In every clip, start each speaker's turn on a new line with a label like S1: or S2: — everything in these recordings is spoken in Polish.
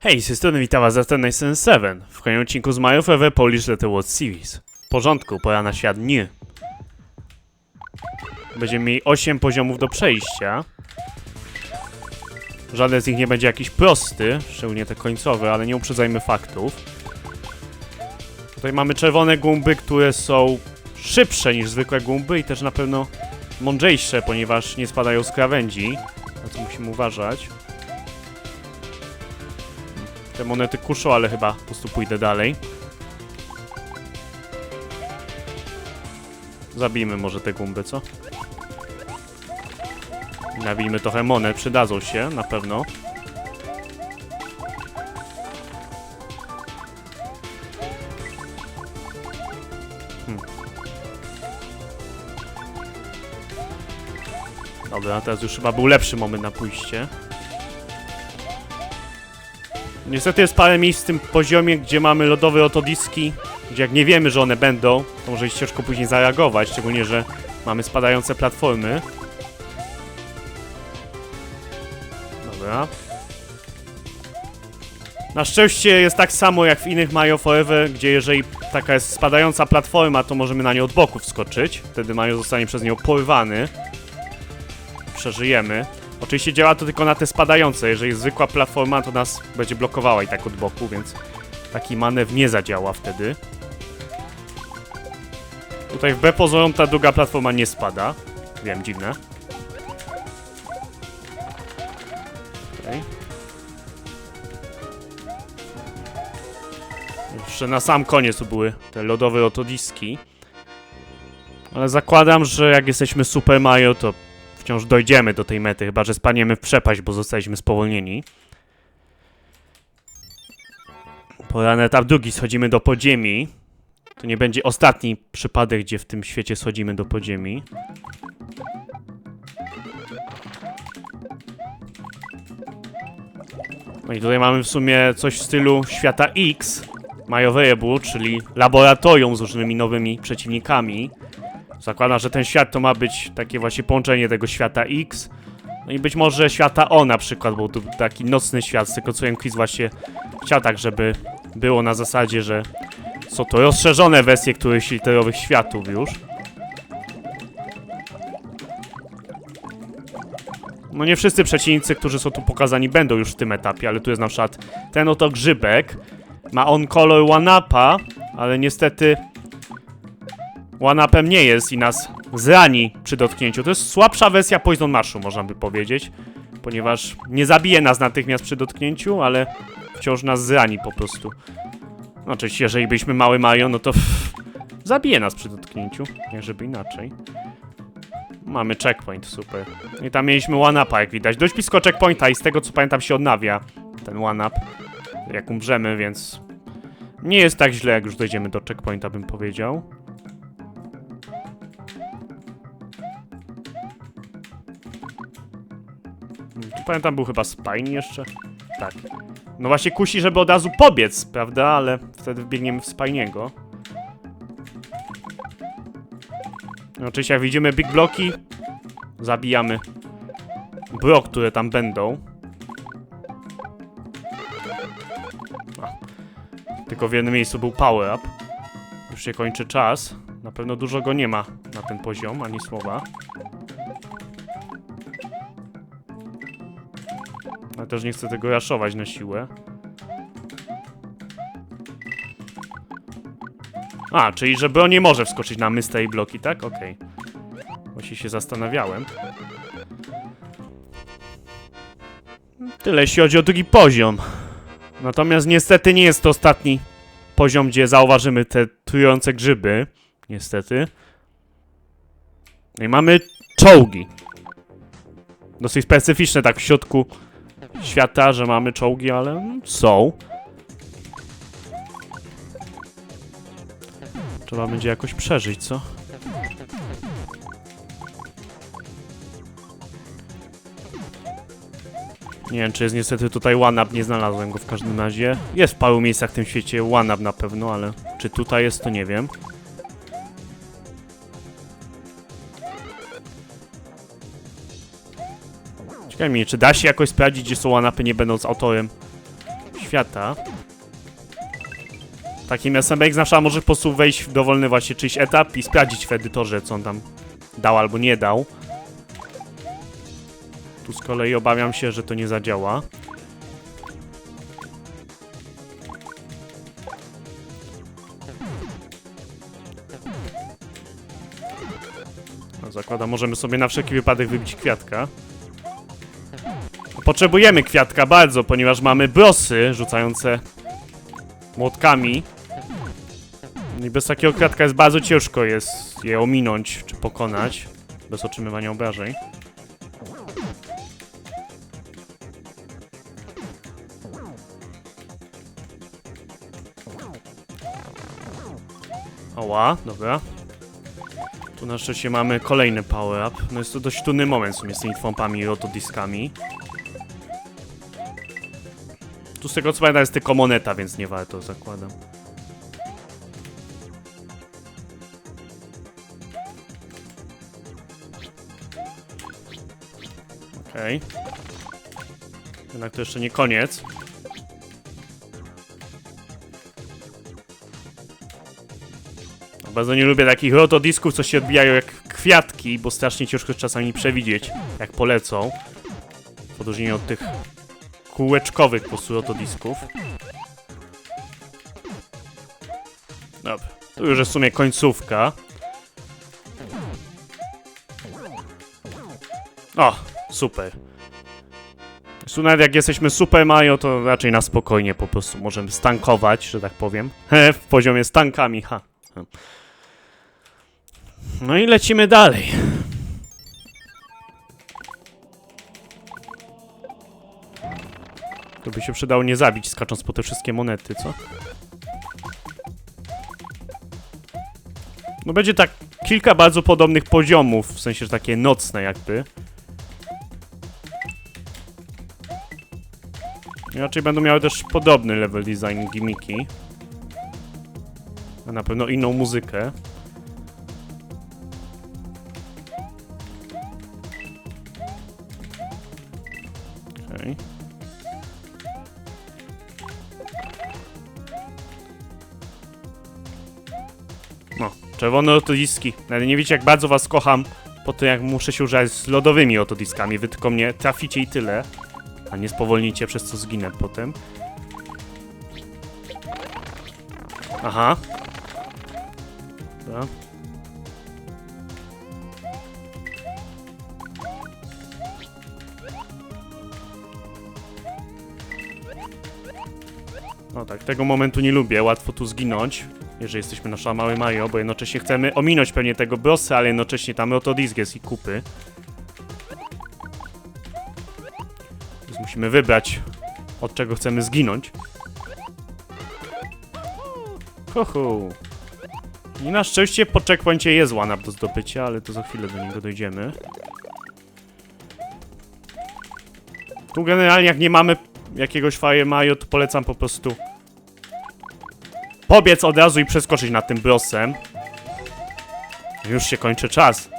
S1: Hej, z tej strony witam was za ten 7 w kolejnym odcinku z Mario Forever Polish Letter World Series. W porządku, pora na świat nie. Będziemy mieli 8 poziomów do przejścia. Żaden z nich nie będzie jakiś prosty, szczególnie te końcowe, ale nie uprzedzajmy faktów. Tutaj mamy czerwone gumby, które są szybsze niż zwykłe gumby i też na pewno mądrzejsze, ponieważ nie spadają z krawędzi, na co musimy uważać. Te monety kuszą, ale chyba po prostu pójdę dalej. Zabijmy może te gumby, co? Nabijmy trochę monet, przydadzą się, na pewno. Dobra, teraz już chyba był lepszy moment na pójście. Niestety jest parę miejsc w tym poziomie, gdzie mamy lodowe otodiski, gdzie jak nie wiemy, że one będą, to może jest ciężko później zareagować, szczególnie, że mamy spadające platformy. Dobra. Na szczęście jest tak samo jak w innych Mario Forever, gdzie jeżeli taka jest spadająca platforma, to możemy na nią od boku wskoczyć. Wtedy Mario zostanie przez nią porwany. Przeżyjemy. Oczywiście działa to tylko na te spadające. Jeżeli jest zwykła platforma, to nas będzie blokowała i tak od boku, więc taki manewr nie zadziała wtedy. Tutaj wbrew pozorom ta druga platforma nie spada. Wiem, dziwne. Okay. Jeszcze na sam koniec tu były te lodowe otodiski. Ale zakładam, że jak jesteśmy Super Mario, to wciąż dojdziemy do tej mety, chyba że spadniemy w przepaść, bo zostaliśmy spowolnieni. Pora na etap drugi, schodzimy do podziemi. To nie będzie ostatni przypadek, gdzie w tym świecie schodzimy do podziemi. No i tutaj mamy w sumie coś w stylu świata X, Mario Variable, czyli laboratorium z różnymi nowymi przeciwnikami. Zakładam, że ten świat to ma być takie właśnie połączenie tego świata X. No i być może świata O na przykład, bo to taki nocny świat, z tego co Quiz właśnie chciał tak, żeby było na zasadzie, że są to rozszerzone wersje którychś literowych światów już. No nie wszyscy przeciwnicy, którzy są tu pokazani, będą już w tym etapie, ale tu jest na przykład ten oto grzybek. Ma on kolor one-upa, ale niestety one-upem nie jest i nas zrani przy dotknięciu. To jest słabsza wersja Poison Mashu, można by powiedzieć, ponieważ nie zabije nas natychmiast przy dotknięciu, ale wciąż nas zrani po prostu. No oczywiście, jeżeli byliśmy mały Mario, no to zabije nas przy dotknięciu, nie żeby inaczej. Mamy checkpoint, super. I tam mieliśmy one-upa, jak widać. Dość blisko checkpointa i z tego co pamiętam się odnawia ten one-up, jak umrzemy, więc nie jest tak źle, jak już dojdziemy do checkpointa, bym powiedział. Tu pamiętam, był chyba Spiny jeszcze. Tak. No właśnie kusi, żeby od razu pobiec, prawda? Ale wtedy wbiegniemy w Spiniego. No, oczywiście jak widzimy big bloki, zabijamy blok, które tam będą. Tylko w jednym miejscu był power up. Już się kończy czas. Na pewno dużo go nie ma na ten poziom, ani słowa. Ale też nie chcę tego raszować na siłę. A, czyli że Bro nie może wskoczyć na mystery bloki, tak? Okej. Właśnie się zastanawiałem. Tyle jeśli chodzi o drugi poziom. Natomiast niestety nie jest to ostatni poziom, gdzie zauważymy te trujące grzyby. Niestety. No i mamy czołgi. Dosyć specyficzne tak w środku świata, że mamy czołgi, ale są. Trzeba będzie jakoś przeżyć, co? Nie wiem, czy jest niestety tutaj one-up, nie znalazłem go w każdym razie. Jest w paru miejscach w tym świecie one-up na pewno, ale czy tutaj jest, to nie wiem. Ciekawe mnie, czy da się jakoś sprawdzić, gdzie są one-upy, nie będąc autorem świata. Takim SMX nasza może po prostu wejść w dowolny właśnie czyjś etap i sprawdzić w edytorze, co on tam dał albo nie dał. Tu z kolei obawiam się, że to nie zadziała. No, zakładam, możemy sobie na wszelki wypadek wybić kwiatka. Potrzebujemy kwiatka bardzo, ponieważ mamy brosy rzucające młotkami. I bez takiego kwiatka jest bardzo ciężko jest je ominąć czy pokonać. Bez otrzymywania obrażeń. Oła, dobra. Tu na szczęście mamy kolejny power-up. No jest to dość trudny moment w sumie z tymi trąbami i rotodiskami. Tu z tego co pamiętam jest tylko moneta, więc nie warto, zakładam. Okej. Jednak to jeszcze nie koniec. Bardzo nie lubię takich rotodisków, co się odbijają jak kwiatki, bo strasznie ciężko jest czasami przewidzieć, jak polecą. W odróżnieniu od tych kółeczkowych po prostu rotodisków. Dobra, tu już jest w sumie końcówka. O, super. Tu nawet jak jesteśmy Super Mario, to raczej na spokojnie po prostu możemy stankować, że tak powiem. W poziomie z tankami, ha. No i lecimy dalej. To by się przydało nie zabić, skacząc po te wszystkie monety, co? No będzie tak kilka bardzo podobnych poziomów, w sensie, że takie nocne jakby. I raczej będą miały też podobny level design gimmiki. A na pewno inną muzykę. Okej. No, czerwone rotodiski. Nawet nie wiecie jak bardzo was kocham po tym jak muszę się używać z lodowymi rotodiskami. Wy tylko mnie traficie i tyle. A nie spowolnicie, przez co zginę potem. Aha. Dobra. No tak, tego momentu nie lubię, łatwo tu zginąć, jeżeli jesteśmy na Mały Mario, bo jednocześnie chcemy ominąć pewnie tego bossa, ale jednocześnie tam rotodisk jest i kupy. Więc musimy wybrać, od czego chcemy zginąć. Hoho. I na szczęście po checkpoincie jest one-up do zdobycia, ale to za chwilę do niego dojdziemy. Tu generalnie jak nie mamy jakiegoś Fire Mario, to polecam po prostu pobiec od razu i przeskoczyć nad tym brosem. Już się kończy czas.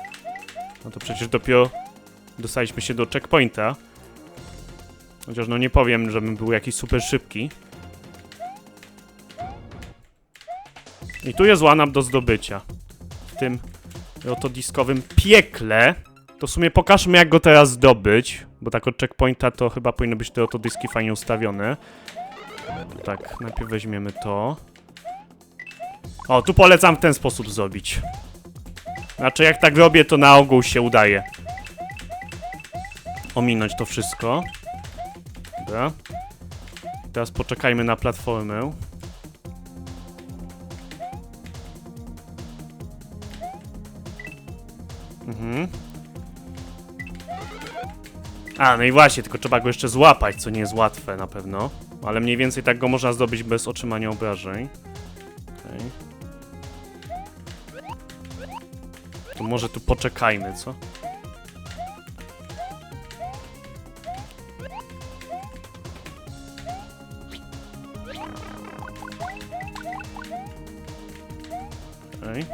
S1: No to przecież dopiero dostaliśmy się do checkpointa. Chociaż no nie powiem, żebym był jakiś super szybki. I tu jest one-up do zdobycia. W tym rotodiskowym piekle. To w sumie pokażmy jak go teraz zdobyć. Bo tak od checkpointa to chyba powinny być te rotodiski fajnie ustawione. Tak, najpierw weźmiemy to. O, tu polecam w ten sposób zrobić. Znaczy jak tak robię, to na ogół się udaje ominąć to wszystko. Dobra. Teraz poczekajmy na platformę. A, no i właśnie, tylko trzeba go jeszcze złapać, co nie jest łatwe na pewno. Ale mniej więcej tak go można zdobyć bez otrzymania obrażeń. Okej. To może tu poczekajmy, co? Okej.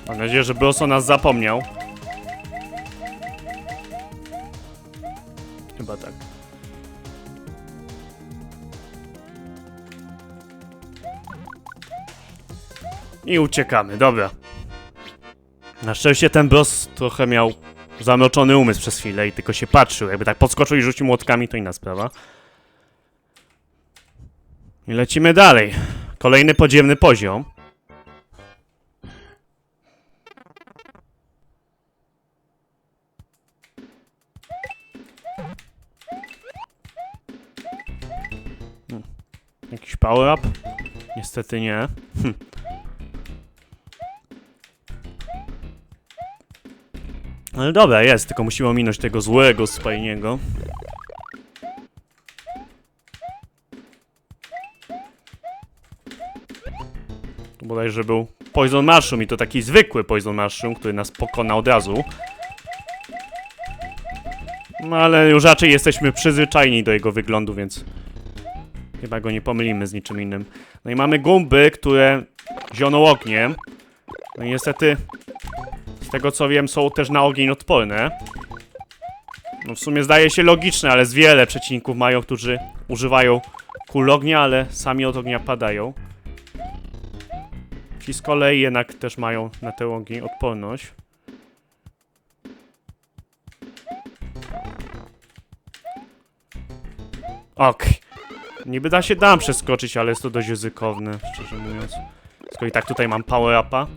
S1: Mam nadzieję, że Bros o nas zapomniał. Chyba tak. I uciekamy, dobra. Na szczęście ten boss trochę miał zamroczony umysł przez chwilę i tylko się patrzył. Jakby tak podskoczył i rzucił młotkami, to inna sprawa. I lecimy dalej. Kolejny podziemny poziom. Jakiś power up? Niestety nie. Ale dobra, jest, tylko musimy ominąć tego złego Spajniego. Tu bodajże był Poison Mushroom i to taki zwykły Poison Mushroom, który nas pokona od razu. No ale już raczej jesteśmy przyzwyczajeni do jego wyglądu, więc chyba go nie pomylimy z niczym innym. No i mamy gumby, które zioną ogniem. No i niestety, z tego co wiem, są też na ogień odporne. No w sumie zdaje się logiczne, ale z wiele przeciwników mają, którzy używają kul ognia, ale sami od ognia padają. Ci z kolei jednak też mają na ten ogień odporność. Okej. Niby dam przeskoczyć, ale jest to dość ryzykowne, szczerze mówiąc. Tylko i tak tutaj mam power upa.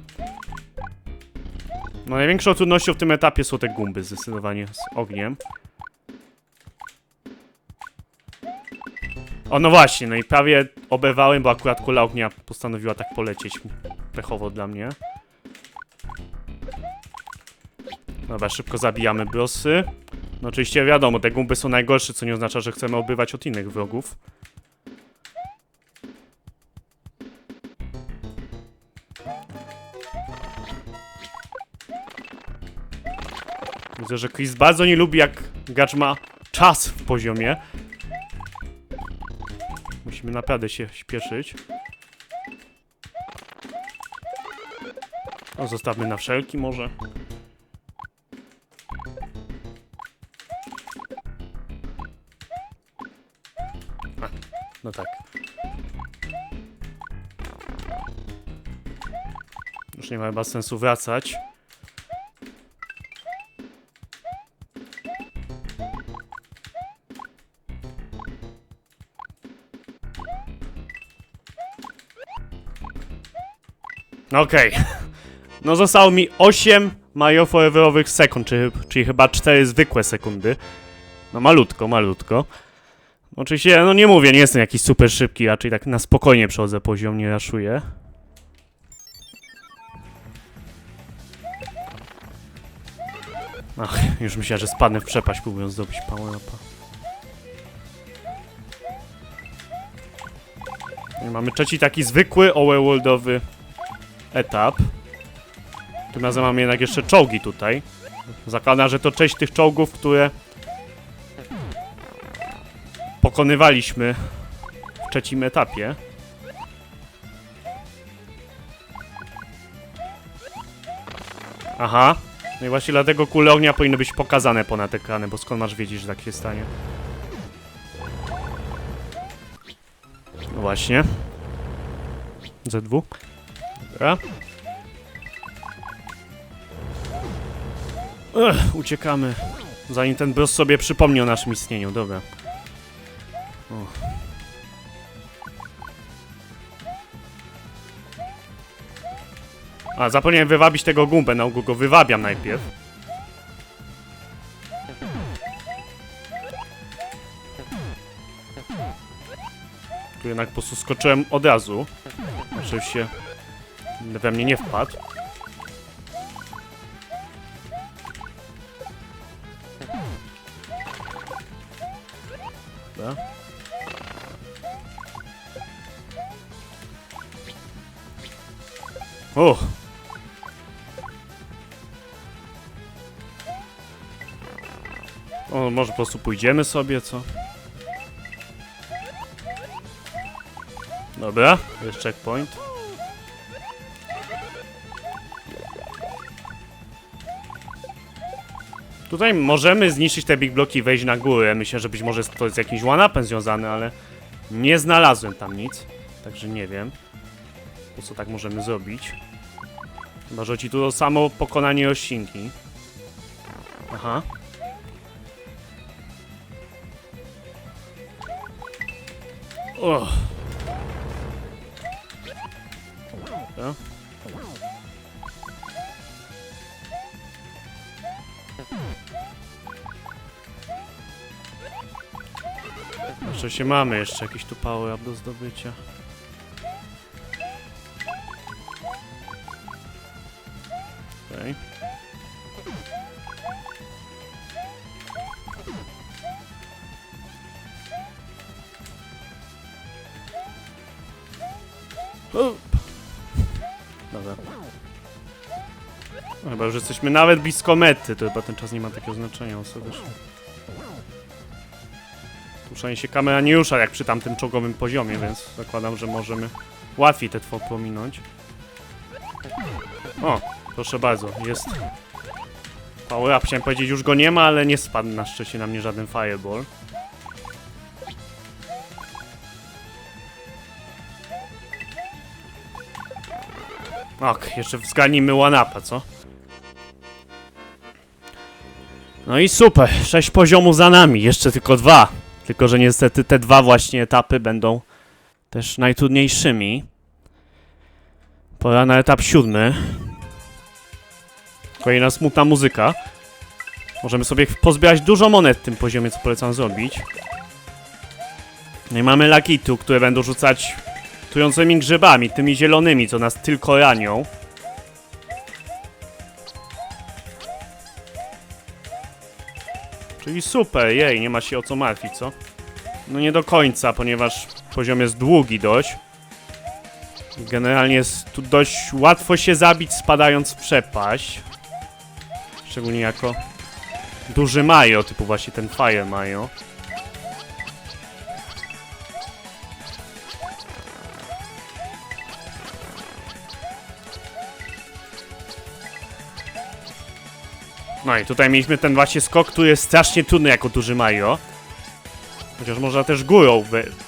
S1: No największą trudnością w tym etapie są te gumby, zdecydowanie z ogniem. O no właśnie, no i prawie oberwałem, bo akurat kula ognia postanowiła tak polecieć. Pechowo dla mnie. Dobra, szybko zabijamy bossy. No oczywiście wiadomo, te gumby są najgorsze, co nie oznacza, że chcemy obywać od innych wrogów. Widzę, że Chris bardzo nie lubi, jak gracz ma czas w poziomie. Musimy naprawdę się śpieszyć. O, zostawmy na wszelki może. A, no tak. Już nie ma chyba sensu wracać. Okej. No zostało mi 8 Mario Foreverowych sekund, czyli chyba 4 zwykłe sekundy. No malutko, malutko. Oczywiście, no nie mówię, nie jestem jakiś super szybki, raczej tak na spokojnie przechodzę poziom, nie raszuję. Ach, już myślałem, że spadnę w przepaść, próbując zdobyć power upa. I mamy trzeci taki zwykły overworldowy etap. Tym razem mamy jednak jeszcze czołgi tutaj. Zakładam, że to część tych czołgów, które pokonywaliśmy w trzecim etapie. Aha. No i właśnie dlatego kule ognia powinny być pokazane ponad ekranem, bo skąd masz wiedzieć, że tak się stanie? No właśnie. Z2. Dobra. Uciekamy. Zanim ten boss sobie przypomni o naszym istnieniu, dobra. O. A, zapomniałem wywabić tego gumbę, na ogół go wywabiam najpierw. Tu jednak po prostu skoczyłem od razu. Oczywiście we mnie nie wpadł. Dobra. O! O, może po prostu pójdziemy sobie, co? Dobra, jest checkpoint. Tutaj możemy zniszczyć te big bloki i wejść na górę. Myślę, że być może to jest jakiś one-upem związany, ale nie znalazłem tam nic. Także nie wiem, po co tak możemy zrobić. Chyba, że ci tu o samo pokonanie roślinki. Aha. O. Dobra. Oczywiście mamy jeszcze jakiś tu power up do zdobycia. Okej. Dobra. No, chyba już jesteśmy nawet blisko mety, to chyba ten czas nie ma takiego znaczenia ostatecznie. Tu przynajmniej się kamera nie rusza jak przy tamtym czołgowym poziomie, więc zakładam, że możemy łatwiej te two pominąć. O, proszę bardzo, jest power up, chciałem powiedzieć, już go nie ma, ale nie spadł na szczęście na mnie żaden fireball. Ok, jeszcze zganimy one-upa, co? No i super, 6 poziomów za nami, jeszcze tylko 2. Tylko że niestety te 2 właśnie etapy będą też najtrudniejszymi. Pora na etap 7. Kolejna smutna muzyka. Możemy sobie pozbierać dużo monet w tym poziomie, co polecam zrobić. No i mamy lakitu, które będą rzucać trującymi grzybami, tymi zielonymi, co nas tylko ranią. Czyli super, jej, nie ma się o co martwić, co? No nie do końca, ponieważ poziom jest długi dość. Generalnie jest tu dość łatwo się zabić, spadając w przepaść. Szczególnie jako duży Mario, typu właśnie ten Fire Mario. No i tutaj mieliśmy ten właśnie skok, który jest strasznie trudny jako duży Mario. Chociaż można też górą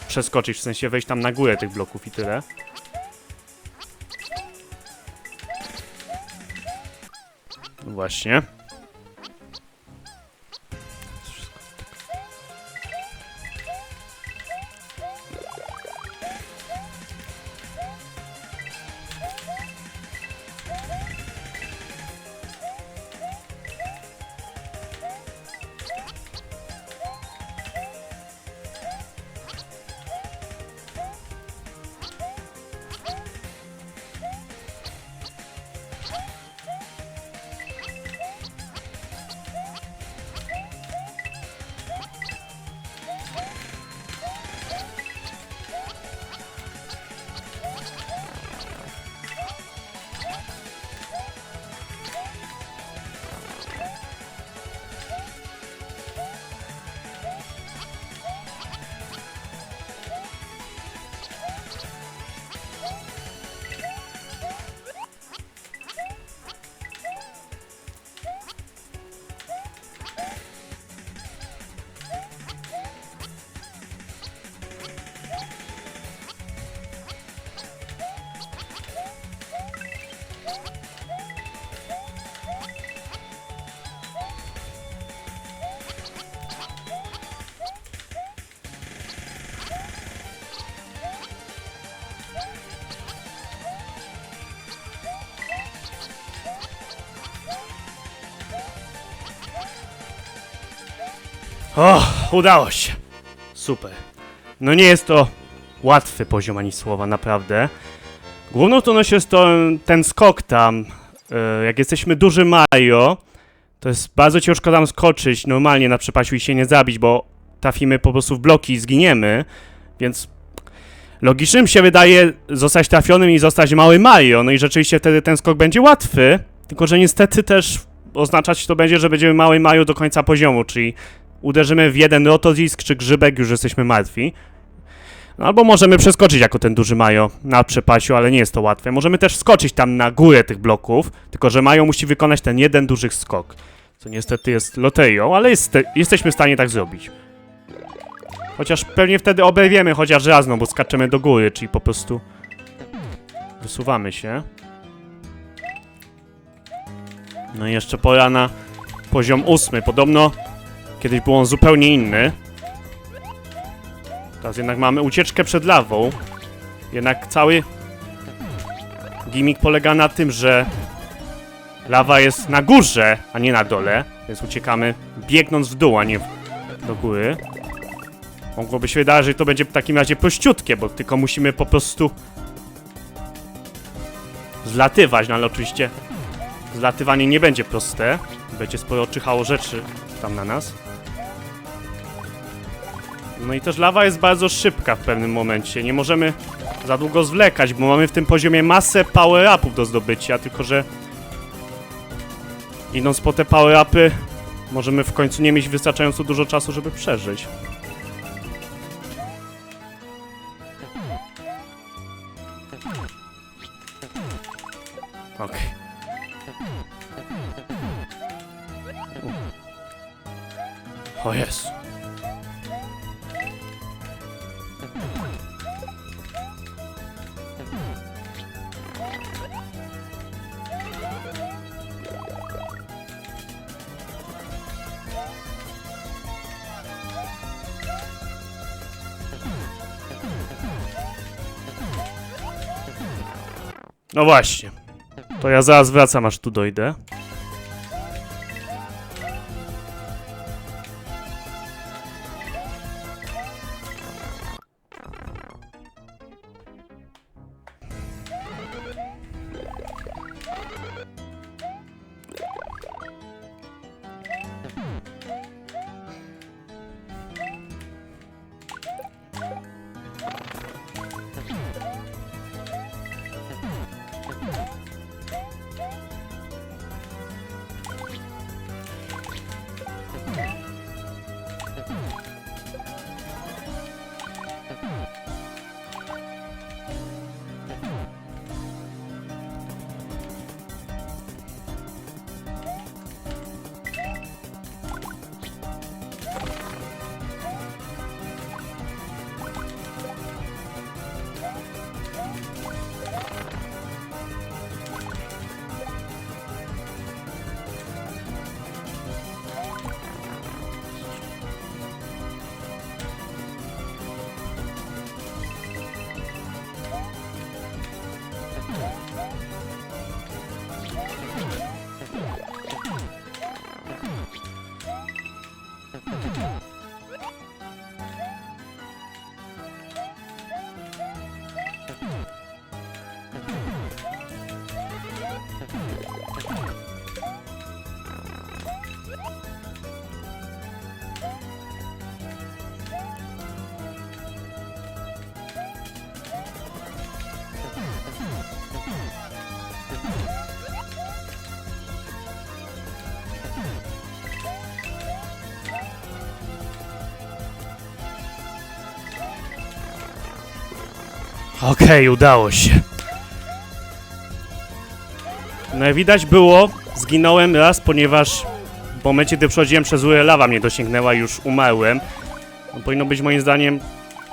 S1: przeskoczyć, w sensie wejść tam na górę tych bloków i tyle. No właśnie. O, udało się. Super. No nie jest to łatwy poziom ani słowa, naprawdę. Główną trudnością jest to ten skok tam. Jak jesteśmy duży Mario, to jest bardzo ciężko tam skoczyć normalnie na przepaściu i się nie zabić, bo trafimy po prostu w bloki i zginiemy. Więc logicznym się wydaje zostać trafionym i zostać mały Mario. No i rzeczywiście wtedy ten skok będzie łatwy, tylko że niestety też oznaczać to będzie, że będziemy mały Mario do końca poziomu, czyli uderzymy w jeden rotodisk czy grzybek, już jesteśmy martwi. No, albo możemy przeskoczyć jako ten duży Mario na przepaściu, ale nie jest to łatwe. Możemy też skoczyć tam na górę tych bloków, tylko że Mario musi wykonać ten jeden duży skok. To niestety jest loterią, ale jesteśmy w stanie tak zrobić. Chociaż pewnie wtedy oberwiemy chociaż raz, no bo skaczemy do góry, czyli po prostu wysuwamy się. No i jeszcze pora na poziom 8. Podobno kiedyś był on zupełnie inny. Teraz jednak mamy ucieczkę przed lawą. Jednak cały gimmick polega na tym, że lawa jest na górze, a nie na dole. Więc uciekamy biegnąc w dół, a nie do góry. Mogłoby się wydawać, że to będzie w takim razie prościutkie, bo tylko musimy po prostu zlatywać, no ale oczywiście zlatywanie nie będzie proste. Będzie sporo czyhało rzeczy tam na nas. No i też lawa jest bardzo szybka w pewnym momencie. Nie możemy za długo zwlekać, bo mamy w tym poziomie masę power-upów do zdobycia, tylko że idąc po te power-upy możemy w końcu nie mieć wystarczająco dużo czasu, żeby przeżyć. Okej. O Jezu. No właśnie. To ja zaraz wracam, aż tu dojdę. Okej, udało się. No jak widać było, zginąłem raz, ponieważ w momencie, gdy przechodziłem przez rurę, lawa mnie dosięgnęła i już umarłem. No, powinno być moim zdaniem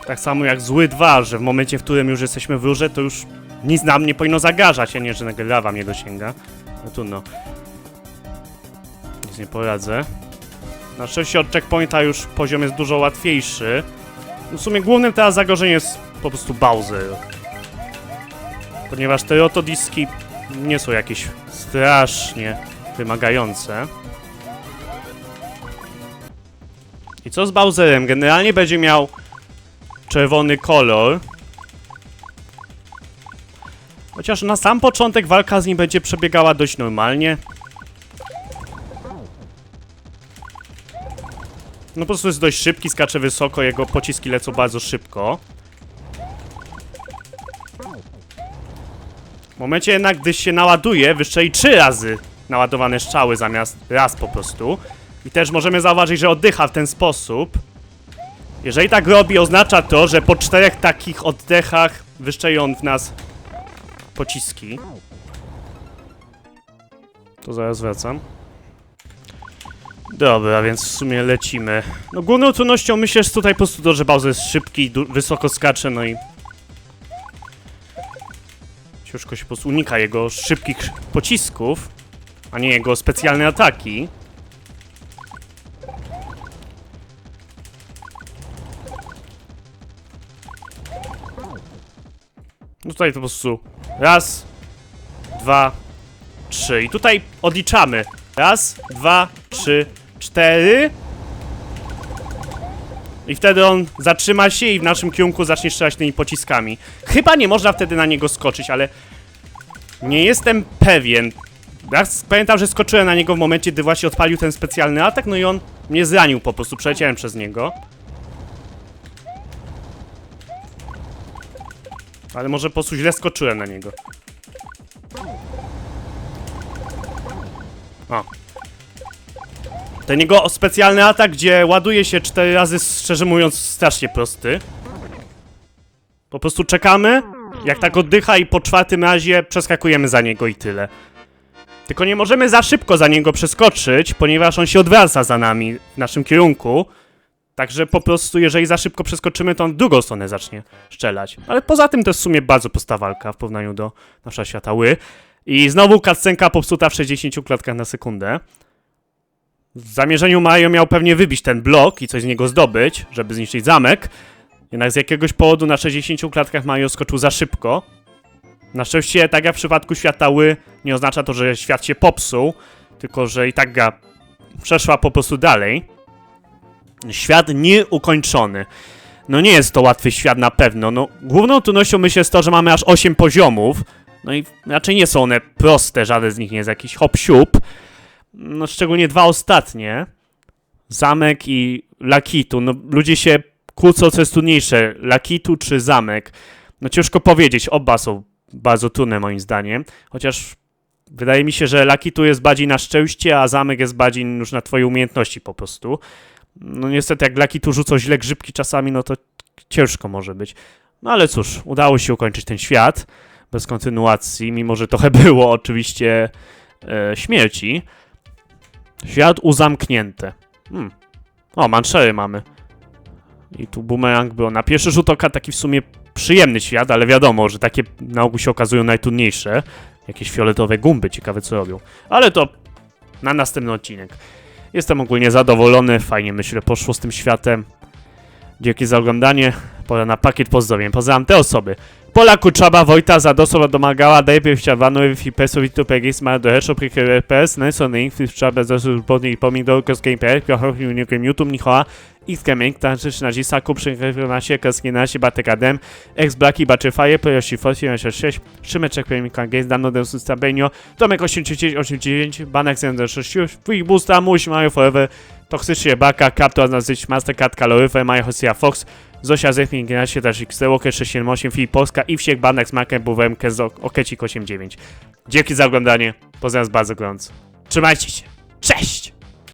S1: tak samo jak zły 2, że w momencie, w którym już jesteśmy w rurze, to już nic nam nie powinno zagrażać, a nie, że nagle lawa mnie dosięga. No trudno. Nic nie poradzę. Na szczęście od checkpointa już poziom jest dużo łatwiejszy. No w sumie głównym teraz zagrożeniem jest po prostu Bowser. Ponieważ te rotodiski nie są jakieś strasznie wymagające. I co z Bowserem? Generalnie będzie miał czerwony kolor. Chociaż na sam początek walka z nim będzie przebiegała dość normalnie. No po prostu jest dość szybki, skacze wysoko, jego pociski lecą bardzo szybko. W momencie jednak, gdy się naładuje, wystrzeli 3 razy naładowane strzały zamiast raz po prostu. I też możemy zauważyć, że oddycha w ten sposób. Jeżeli tak robi, oznacza to, że po 4 takich oddechach wyszczeli on w nas pociski. To zaraz wracam. Dobra, więc w sumie lecimy. No główną trudnością myślę, że tutaj po prostu to, że Bowser jest szybki, wysoko skacze, no i... Ciężko się po prostu unika jego szybkich pocisków, a nie jego specjalne ataki. No tutaj to po prostu raz, dwa, trzy. I tutaj odliczamy. Raz, dwa, trzy, cztery. I wtedy on zatrzyma się i w naszym kierunku zacznie strzelać tymi pociskami. Chyba nie można wtedy na niego skoczyć, ale nie jestem pewien. Ja pamiętam, że skoczyłem na niego w momencie, gdy właśnie odpalił ten specjalny atak, no i on mnie zranił po prostu, przeleciałem przez niego. Ale może po prostu źle skoczyłem na niego. O. Ten jego specjalny atak, gdzie ładuje się 4 razy, szczerze mówiąc, strasznie prosty. Po prostu czekamy, jak tak oddycha i po 4. razie przeskakujemy za niego i tyle. Tylko nie możemy za szybko za niego przeskoczyć, ponieważ on się odwraca za nami w naszym kierunku. Także po prostu, jeżeli za szybko przeskoczymy, to on w drugą stronę zacznie strzelać. Ale poza tym to jest w sumie bardzo prosta walka w porównaniu do naszego świata Ły. I znowu cutscenka popsuta w 60 klatkach na sekundę. W zamierzeniu Mario miał pewnie wybić ten blok i coś z niego zdobyć, żeby zniszczyć zamek. Jednak z jakiegoś powodu na 60 klatkach Mario skoczył za szybko. Na szczęście, tak jak w przypadku świata Ły, nie oznacza to, że świat się popsuł, tylko że i tak gra przeszła po prostu dalej. Świat nieukończony. No nie jest to łatwy świat na pewno. No, główną trudnością myślę jest to, że mamy aż 8 poziomów. No i raczej nie są one proste, żaden z nich nie jest jakiś hop-siup. No szczególnie 2 ostatnie. Zamek i Lakitu. No ludzie się kłócą, co jest trudniejsze. Lakitu czy zamek? No ciężko powiedzieć, oba są bardzo trudne moim zdaniem. Chociaż wydaje mi się, że Lakitu jest bardziej na szczęście, a zamek jest bardziej już na twoje umiejętności po prostu. No niestety jak Lakitu rzucą źle grzybki czasami, no to ciężko może być. No ale cóż, udało się ukończyć ten świat bez kontynuacji, mimo że trochę było oczywiście śmierci. Świat uzamknięte. O, manchery mamy. I tu bumerang był na pierwszy rzut oka taki w sumie przyjemny świat, ale wiadomo, że takie na ogół się okazują najtrudniejsze. Jakieś fioletowe gumby, ciekawe co robią. Ale to na następny odcinek. Jestem ogólnie zadowolony, fajnie myślę poszło z tym światem. Dzięki za oglądanie, pora na pakiet pozdrowień. Pozdrawiam te osoby. Pola Kuczaba, Wojta, Zadosowa, Domagała, Dejpie, Wciawano, Fipesu, Witu, Pegis, Mardoheszo, Priker, PS, Nelson, Link, Fiszczabe, Zasus, Bodnik, Pomidor, Koskein, PR, Piochow, Unikiem, YouTube, Nichoła, X-Gaming, Tanczysz, Nazisa, Kup, Przynkrenasie, Koskein, Nasi, Batekadem, X-Blaki, Baczyfaje, Pojoshi, Fossi, 6, Szymeczek, Premika, Games, Dano, Deus, Stabenio, Tomek, 839, Banek, 766, Quick Boosta, Muś, Mario Forever, Toksycznie, Baka, Captor, Nazyć, Mastercard, Kaloryfer, Maja, Hostia, Fox, Zosia, Zepin, Gnasie, też X-Walker, 678, Filip Polska i Wsiek, Banek, Smakem, Buwem, Okecik, 89. Dzięki za oglądanie, pozdrawiam bardzo gorąco. Trzymajcie się, cześć!